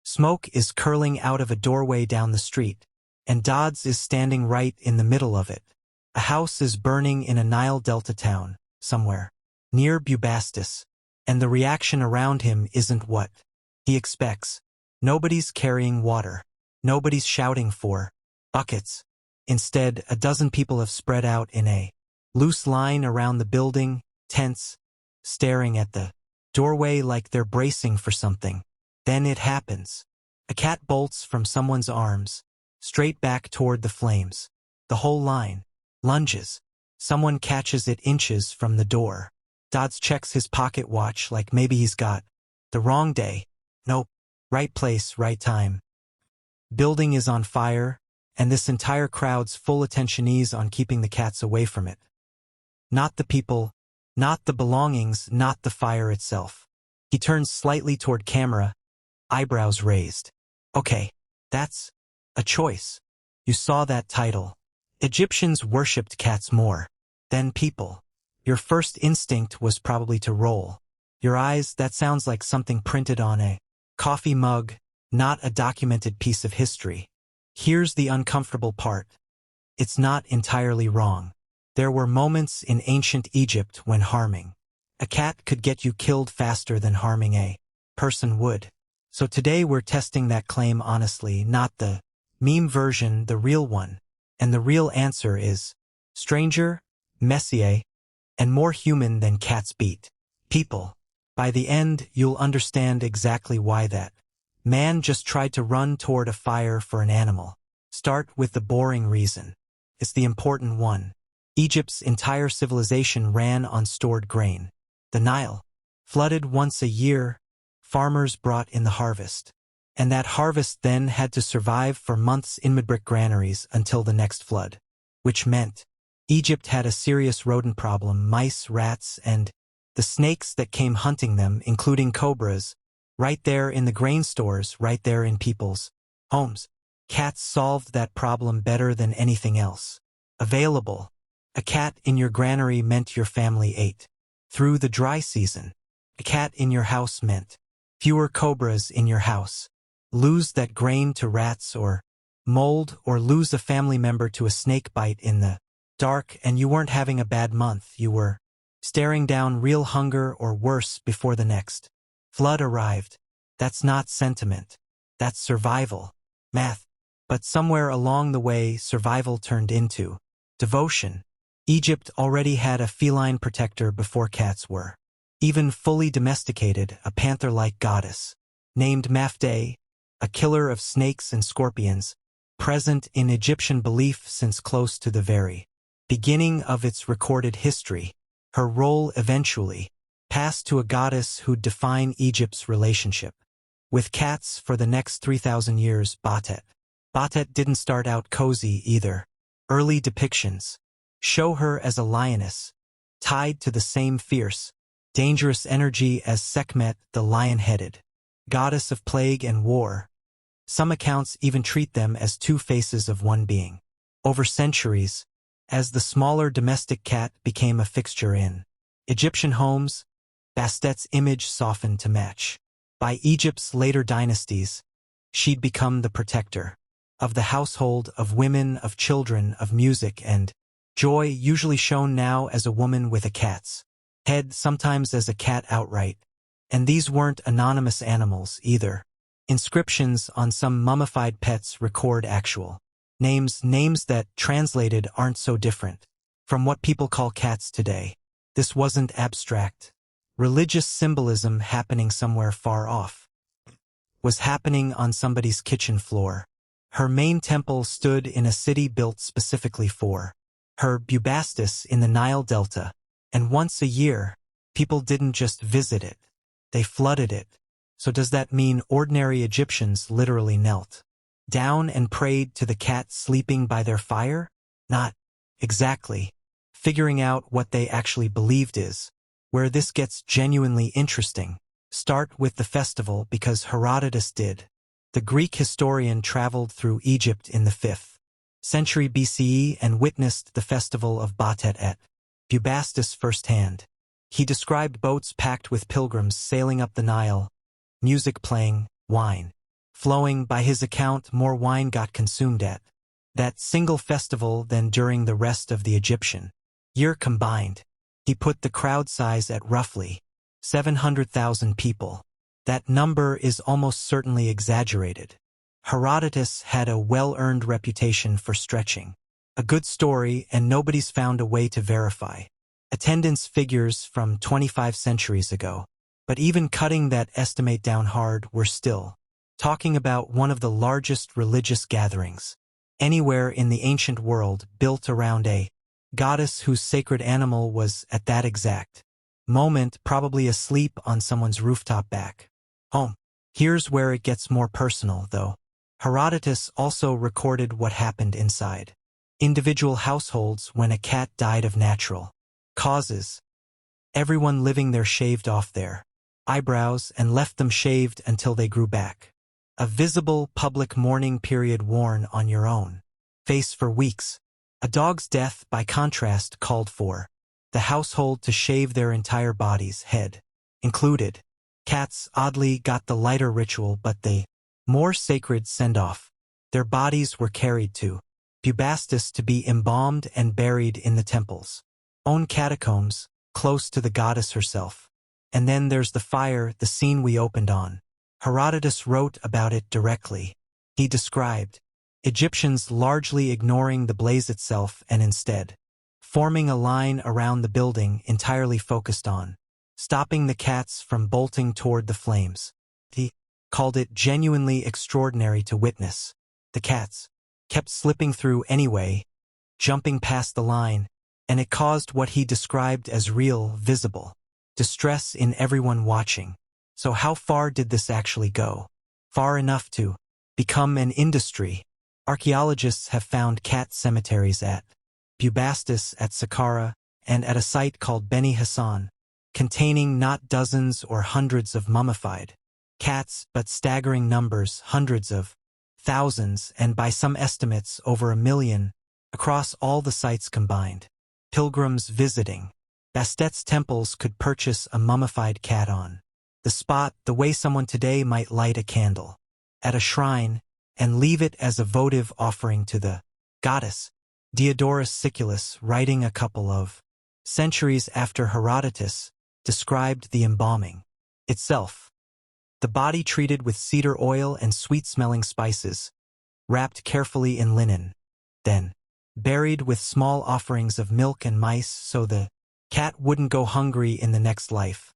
Smoke is curling out of a doorway down the street, and Dodzz is standing right in the middle of it. A house is burning in a Nile Delta town, somewhere, near Bubastis, and the reaction around him isn't what he expects. Nobody's carrying water. Nobody's shouting for buckets. Instead, a dozen people have spread out in a loose line around the building, tense, staring at the doorway like they're bracing for something. Then it happens. A cat bolts from someone's arms, straight back toward the flames. The whole line lunges. Someone catches it inches from the door. Dodzz checks his pocket watch like maybe he's got the wrong day. Nope. Right place, right time. Building is on fire, and this entire crowd's full attention is on keeping the cats away from it. Not the people, not the belongings, not the fire itself. He turns slightly toward camera, eyebrows raised. Okay, that's a choice. You saw that title. Egyptians worshipped cats more than people. Your first instinct was probably to roll your eyes. That sounds like something printed on a coffee mug, not a documented piece of history. Here's the uncomfortable part. It's not entirely wrong. There were moments in ancient Egypt when harming a cat could get you killed faster than harming a person would. So today we're testing that claim honestly, not the meme version, the real one. And the real answer is stranger, messier, and more human than cats beat people. By the end, you'll understand exactly why that man just tried to run toward a fire for an animal. Start with the boring reason. It's the important one. Egypt's entire civilization ran on stored grain. The Nile flooded once a year. Farmers brought in the harvest. And that harvest then had to survive for months in mud-brick granaries until the next flood. Which meant Egypt had a serious rodent problem, mice, rats, and the snakes that came hunting them, including cobras, right there in the grain stores, right there in people's homes. Cats solved that problem better than anything else available. A cat in your granary meant your family ate through the dry season. A cat in your house meant fewer cobras in your house. Lose that grain to rats or mold, or lose a family member to a snake bite in the dark, and you weren't having a bad month. You were staring down real hunger or worse before the next flood arrived. That's not sentiment. That's survival. Math. But somewhere along the way, survival turned into devotion. Egypt already had a feline protector before cats were even fully domesticated, a panther-like goddess named Mafde, a killer of snakes and scorpions, present in Egyptian belief since close to the very beginning of its recorded history. Her role eventually passed to a goddess who'd define Egypt's relationship with cats for the next 3,000 years, Bastet. Bastet didn't start out cozy either. Early depictions show her as a lioness, tied to the same fierce, dangerous energy as Sekhmet, the lion-headed goddess of plague and war. Some accounts even treat them as two faces of one being. Over centuries, as the smaller domestic cat became a fixture in Egyptian homes, Bastet's image softened to match. By Egypt's later dynasties, she'd become the protector of the household, of women, of children, of music and joy, usually shown now as a woman with a cat's head, sometimes as a cat outright. And these weren't anonymous animals either. Inscriptions on some mummified pets record actual names that, translated, aren't so different from what people call cats today. This wasn't abstract. Religious symbolism happening somewhere far off was happening on somebody's kitchen floor. Her main temple stood in a city built specifically for her, Bubastis, in the Nile Delta, and once a year, people didn't just visit it, they flooded it. So does that mean ordinary Egyptians literally knelt down and prayed to the cat sleeping by their fire? Not exactly. Figuring out what they actually believed is where this gets genuinely interesting. Start with the festival because Herodotus did. The Greek historian traveled through Egypt in the 5th century BCE and witnessed the festival of Bastet at Bubastis firsthand. He described boats packed with pilgrims sailing up the Nile, music playing, wine flowing. By his account, more wine got consumed at that single festival than during the rest of the Egyptian year combined. He put the crowd size at roughly 700,000 people. That number is almost certainly exaggerated. Herodotus had a well-earned reputation for stretching a good story, and nobody's found a way to verify attendance figures from 25 centuries ago. But even cutting that estimate down hard, we're still talking about one of the largest religious gatherings anywhere in the ancient world, built around a goddess whose sacred animal was at that exact moment probably asleep on someone's rooftop back home. Here's where it gets more personal, though. Herodotus also recorded what happened inside individual households when a cat died of natural causes. Everyone living there shaved off their eyebrows and left them shaved until they grew back. A visible public mourning period worn on your own face for weeks. A dog's death, by contrast, called for the household to shave their entire body's head included. Cats oddly got the lighter ritual, but the more sacred send-off. Their bodies were carried to Bubastis to be embalmed and buried in the temple's own catacombs, close to the goddess herself. And then there's the fire, the scene we opened on. Herodotus wrote about it directly. He described Egyptians largely ignoring the blaze itself and instead forming a line around the building entirely focused on stopping the cats from bolting toward the flames. He called it genuinely extraordinary to witness. The cats kept slipping through anyway, jumping past the line, and it caused what he described as real, visible distress in everyone watching. So how far did this actually go? Far enough to become an industry. Archaeologists have found cat cemeteries at Bubastis, at Saqqara, and at a site called Beni Hassan, containing not dozens or hundreds of mummified cats, but staggering numbers, hundreds of thousands, and by some estimates over 1 million, across all the sites combined. Pilgrims visiting Bastet's temples could purchase a mummified cat on the spot, the way someone today might light a candle at a shrine and leave it as a votive offering to the goddess. Diodorus Siculus, writing a couple of centuries after Herodotus, described the embalming itself. The body treated with cedar oil and sweet-smelling spices, wrapped carefully in linen, then buried with small offerings of milk and mice so the cat wouldn't go hungry in the next life.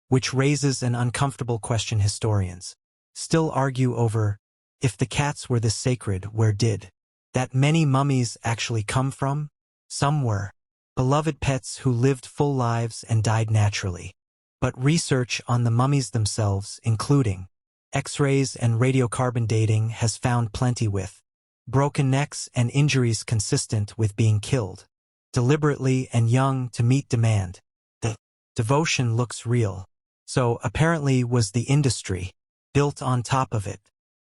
Which raises an uncomfortable question historians still argue over. If the cats were this sacred, where did that many mummies actually come from? Some were beloved pets who lived full lives and died naturally. But research on the mummies themselves, including X-rays and radiocarbon dating, has found plenty with broken necks and injuries consistent with being killed deliberately and young to meet demand. The devotion looks real. So apparently was the industry built on top of it.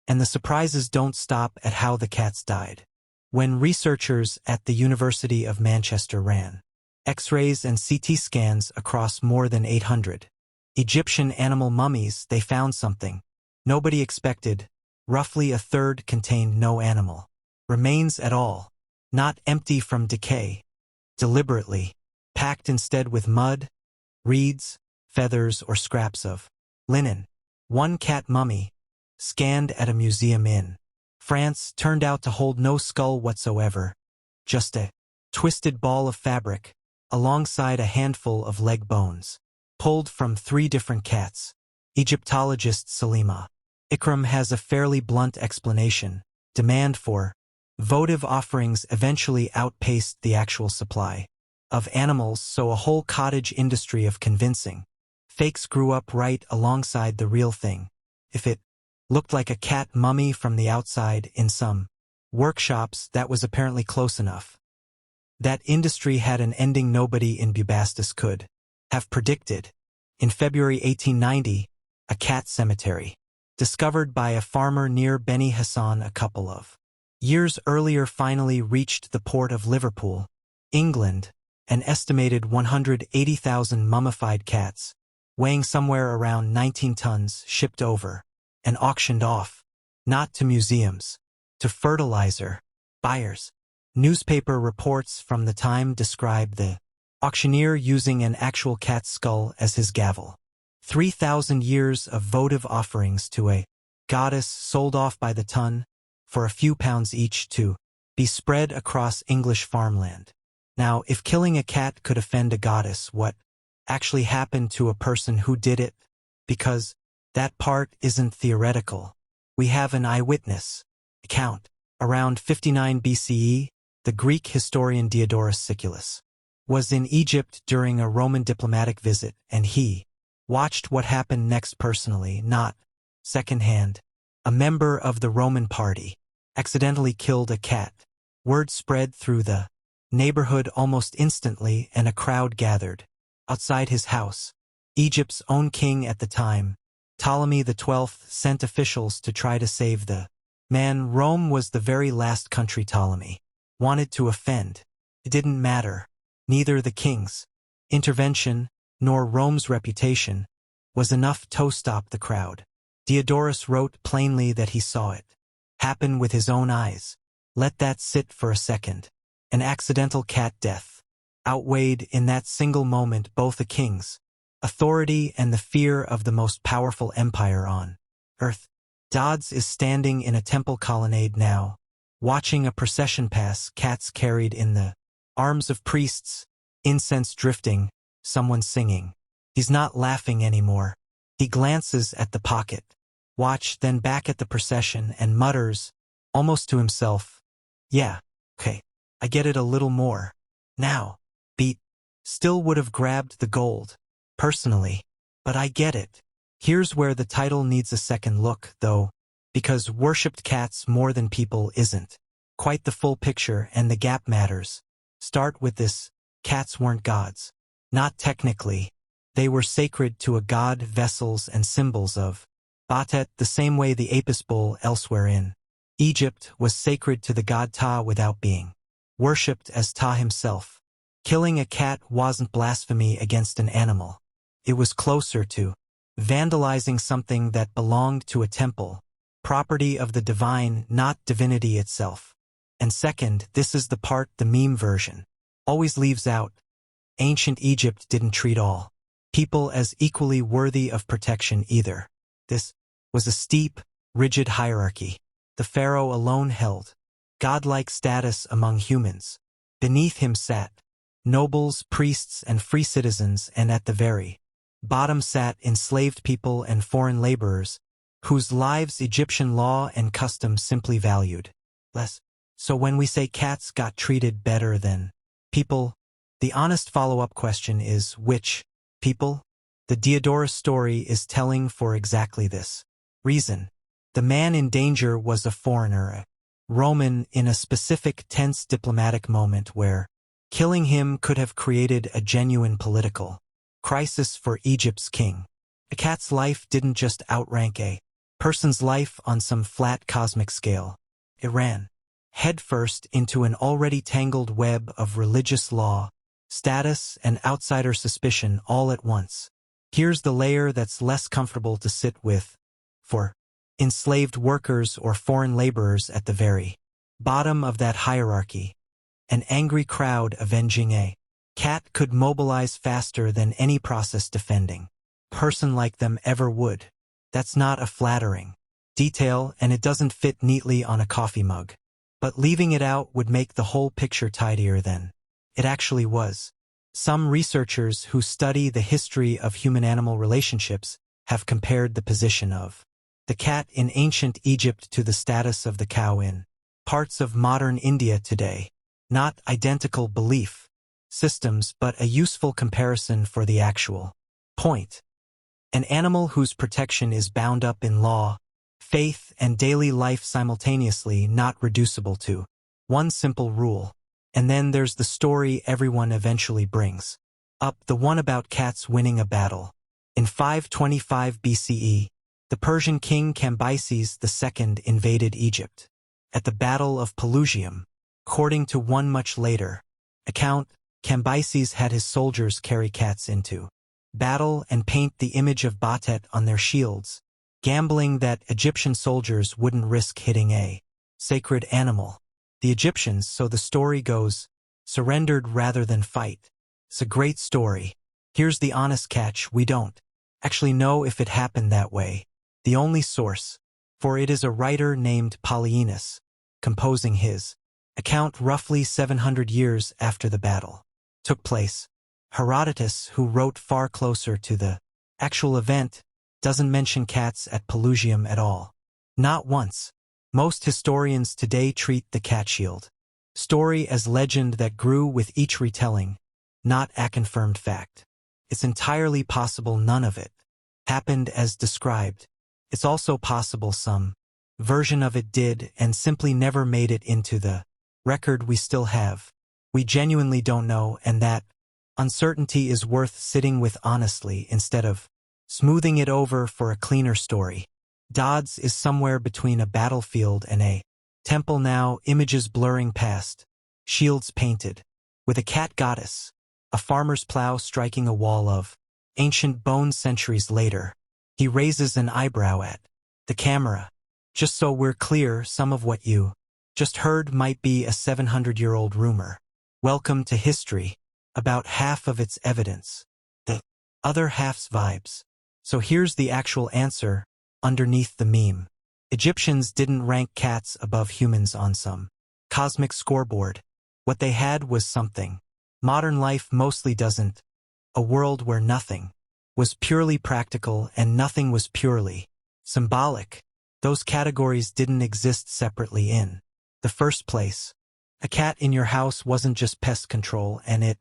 And the surprises don't stop at how the cats died. When researchers at the University of Manchester ran X-rays and CT scans across more than 800 Egyptian animal mummies, they found something nobody expected. Roughly a third contained no animal remains at all, not empty from decay, deliberately packed instead with mud, reeds, feathers, or scraps of linen. One cat mummy, scanned at a museum in France, turned out to hold no skull whatsoever, just a twisted ball of fabric, alongside a handful of leg bones, pulled from 3 different cats. Egyptologist Salima Ikram has a fairly blunt explanation. Demand for votive offerings eventually outpaced the actual supply of animals, so a whole cottage industry of convincing fakes grew up right alongside the real thing. If it looked like a cat mummy from the outside in some workshops, that was apparently close enough. That industry had an ending nobody in Bubastis could have predicted. In February 1890, a cat cemetery, discovered by a farmer near Beni Hassan a couple of years earlier, finally reached the port of Liverpool, England. An estimated 180,000 mummified cats, weighing somewhere around 19 tons, shipped over and auctioned off. not to museums, to fertilizer buyers. Newspaper reports from the time describe the auctioneer using an actual cat's skull as his gavel. 3,000 years of votive offerings to a goddess sold off by the ton for a few pounds each to be spread across English farmland. Now, if killing a cat could offend a goddess, what actually happened to a person who did it? Because that part isn't theoretical. We have an eyewitness account. Around 59 BCE, the Greek historian Diodorus Siculus was in Egypt during a Roman diplomatic visit, and he watched what happened next personally, not secondhand. A member of the Roman party accidentally killed a cat. Word spread through the neighborhood almost instantly, and a crowd gathered outside his house. Egypt's own king at the time, Ptolemy XII, sent officials to try to save the man. Rome was the very last country Ptolemy wanted to offend. It didn't matter. Neither the king's intervention nor Rome's reputation was enough to stop the crowd. Diodorus wrote plainly that he saw it happen with his own eyes. Let that sit for a second. An accidental cat death outweighed in that single moment both a king's authority and the fear of the most powerful empire on earth. Dodzz is standing in a temple colonnade now, watching a procession pass, cats carried in the arms of priests, incense drifting, someone singing. He's not laughing anymore. He glances at the pocket watch, then back at the procession, and mutters, almost to himself, "Yeah, okay, I get it a little more now. Beat still would have grabbed the gold, personally, but I get it." Here's where the title needs a second look, though, because worshipped cats more than people isn't quite the full picture, and the gap matters. Start with this: cats weren't gods. Not technically. They were sacred to a god, vessels and symbols of Bastet, the same way the Apis bull elsewhere in Egypt was sacred to the god Ptah without being worshipped as Ptah himself. Killing a cat wasn't blasphemy against an animal. It was closer to vandalizing something that belonged to a temple, property of the divine, not divinity itself. And second, this is the part the meme version always leaves out. Ancient Egypt didn't treat all people as equally worthy of protection either. This was a steep, rigid hierarchy. The pharaoh alone held godlike status among humans. Beneath him sat nobles, priests, and free citizens, and at the very bottom sat enslaved people and foreign laborers, whose lives Egyptian law and custom simply valued less. So when we say cats got treated better than people, the honest follow-up question is, which people? The Diodorus story is telling for exactly this reason. The man in danger was a foreigner, a Roman, in a specific tense diplomatic moment where killing him could have created a genuine political crisis for Egypt's king. A cat's life didn't just outrank a person's life on some flat cosmic scale. It ran headfirst into an already tangled web of religious law, status, and outsider suspicion all at once. Here's the layer that's less comfortable to sit with. For enslaved workers or foreign laborers at the very bottom of that hierarchy, an angry crowd avenging a cat could mobilize faster than any process defending person like them ever would. That's not a flattering detail, and it doesn't fit neatly on a coffee mug. But leaving it out would make the whole picture tidier than it actually was. Some researchers who study the history of human-animal relationships have compared the position of the cat in ancient Egypt to the status of the cow in parts of modern India today. Not identical belief systems, but a useful comparison for the actual point. An animal whose protection is bound up in law, faith, and daily life simultaneously, not reducible to one simple rule. And then there's the story everyone eventually brings up, the one about cats winning a battle. In 525 BCE, the Persian king Cambyses II invaded Egypt. At the Battle of Pelusium, according to one much later account, Cambyses had his soldiers carry cats into battle and paint the image of Bastet on their shields. gambling that Egyptian soldiers wouldn't risk hitting a sacred animal. The Egyptians, so the story goes, surrendered rather than fight. It's a great story. Here's the honest catch: we don't actually know if it happened that way. The only source for it is a writer named Polyenus, composing his account roughly 700 years after the battle took place. Herodotus, who wrote far closer to the actual event, doesn't mention cats at Pelusium at all. Not once. Most historians today treat the cat shield story as legend that grew with each retelling, not a confirmed fact. It's entirely possible none of it happened as described. It's also possible some version of it did and simply never made it into the record we still have. We genuinely don't know, and that uncertainty is worth sitting with honestly instead of smoothing it over for a cleaner story. Dodzz is somewhere between a battlefield and a temple now, images blurring past, shields painted, with a cat goddess, a farmer's plow striking a wall of ancient bones centuries later. He raises an eyebrow at the camera. Just so we're clear, some of what you just heard might be a 700-year-old rumor. Welcome to history. About half of its evidence, the other half's vibes. So here's the actual answer underneath the meme. Egyptians didn't rank cats above humans on some cosmic scoreboard. What they had was something modern life mostly doesn't. A world where nothing was purely practical and nothing was purely symbolic. Those categories didn't exist separately in the first place. A cat in your house wasn't just pest control, and it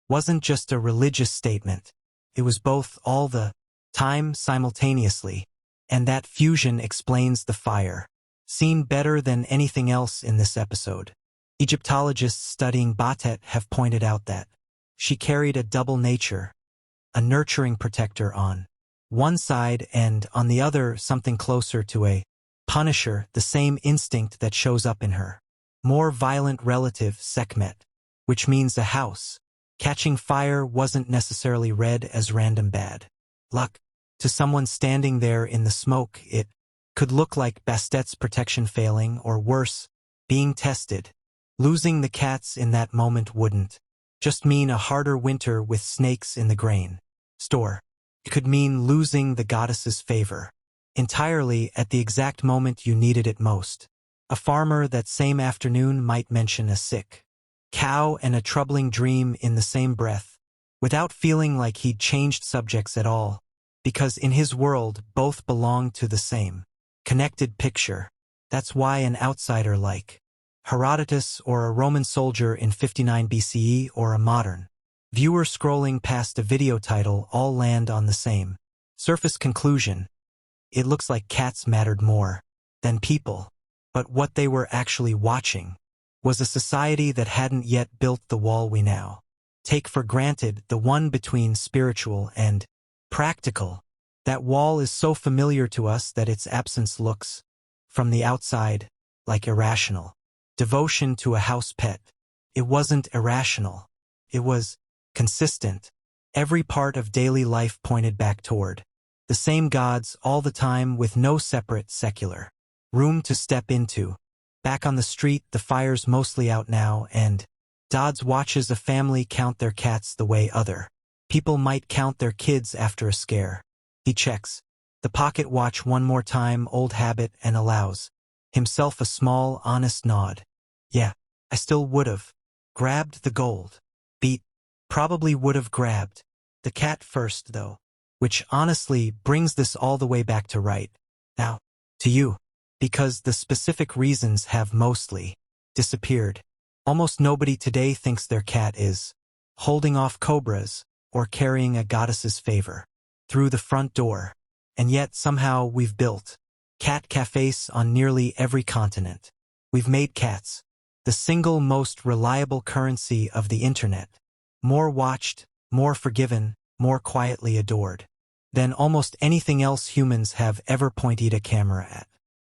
wasn't just a religious statement. It was both all the time simultaneously, and that fusion explains the fire scene better than anything else in this episode. Egyptologists studying Bastet have pointed out that she carried a double nature, a nurturing protector on one side and, on the other, something closer to a punisher, the same instinct that shows up in her more violent relative, Sekhmet, which means a house catching fire wasn't necessarily read as random bad luck. To someone standing there in the smoke, it could look like Bastet's protection failing, or worse, being tested. Losing the cats in that moment wouldn't just mean a harder winter with snakes in the grain store. It could mean losing the goddess's favor entirely at the exact moment you needed it most. A farmer that same afternoon might mention a sick cow and a troubling dream in the same breath, without feeling like he'd changed subjects at all, because in his world both belonged to the same connected picture. That's why an outsider like Herodotus, or a Roman soldier in 59 BCE, or a modern viewer scrolling past a video title all land on the same surface conclusion. It looks like cats mattered more than people. But what they were actually watching was a society that hadn't yet built the wall we now take for granted, the one between spiritual and practical. That wall is so familiar to us that its absence looks, from the outside, like irrational devotion to a house pet. It wasn't irrational. It was consistent. Every part of daily life pointed back toward the same gods all the time, with no separate secular room to step into. Back on the street, the fire's mostly out now, and Dodzz watches a family count their cats the way other people might count their kids after a scare. He checks the pocket watch one more time, old habit, and allows himself a small, honest nod. Yeah, I still would've grabbed the gold. Beat. Probably would've grabbed the cat first, though. Which honestly brings this all the way back to right now, to you. Because the specific reasons have mostly disappeared. Almost nobody today thinks their cat is holding off cobras or carrying a goddess's favor through the front door. And yet somehow we've built cat cafes on nearly every continent. We've made cats the single most reliable currency of the internet. More watched, more forgiven, more quietly adored than almost anything else humans have ever pointed a camera at.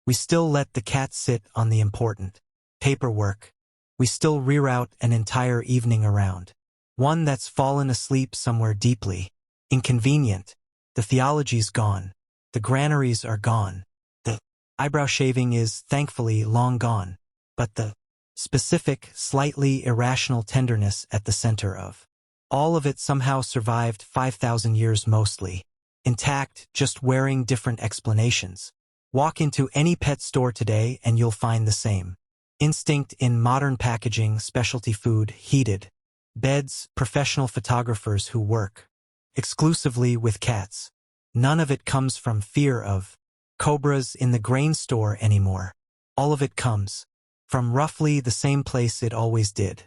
We still let the cat sit on the important paperwork. We still reroute an entire evening around one that's fallen asleep somewhere deeply inconvenient. The theology's gone. The granaries are gone. The eyebrow shaving is, thankfully, long gone. But the specific, slightly irrational tenderness at the center of all of it somehow survived 5,000 years mostly. Intact, just wearing different explanations. Walk into any pet store today and you'll find the same. Instinct in modern packaging, specialty food, heated beds, professional photographers who work exclusively with cats. None of it comes from fear of cobras in the grain store anymore. All of it comes from roughly the same place it always did.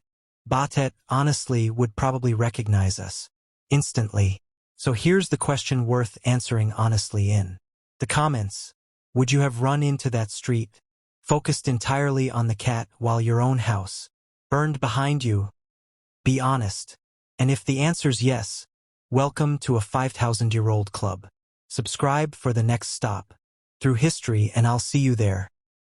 Bastet, honestly, would probably recognize us instantly. So here's the question worth answering honestly in the comments. Would you have run into that street, focused entirely on the cat while your own house burned behind you? Be honest. And if the answer's yes, welcome to a 5,000-year-old club. Subscribe for the next stop through history and I'll see you there.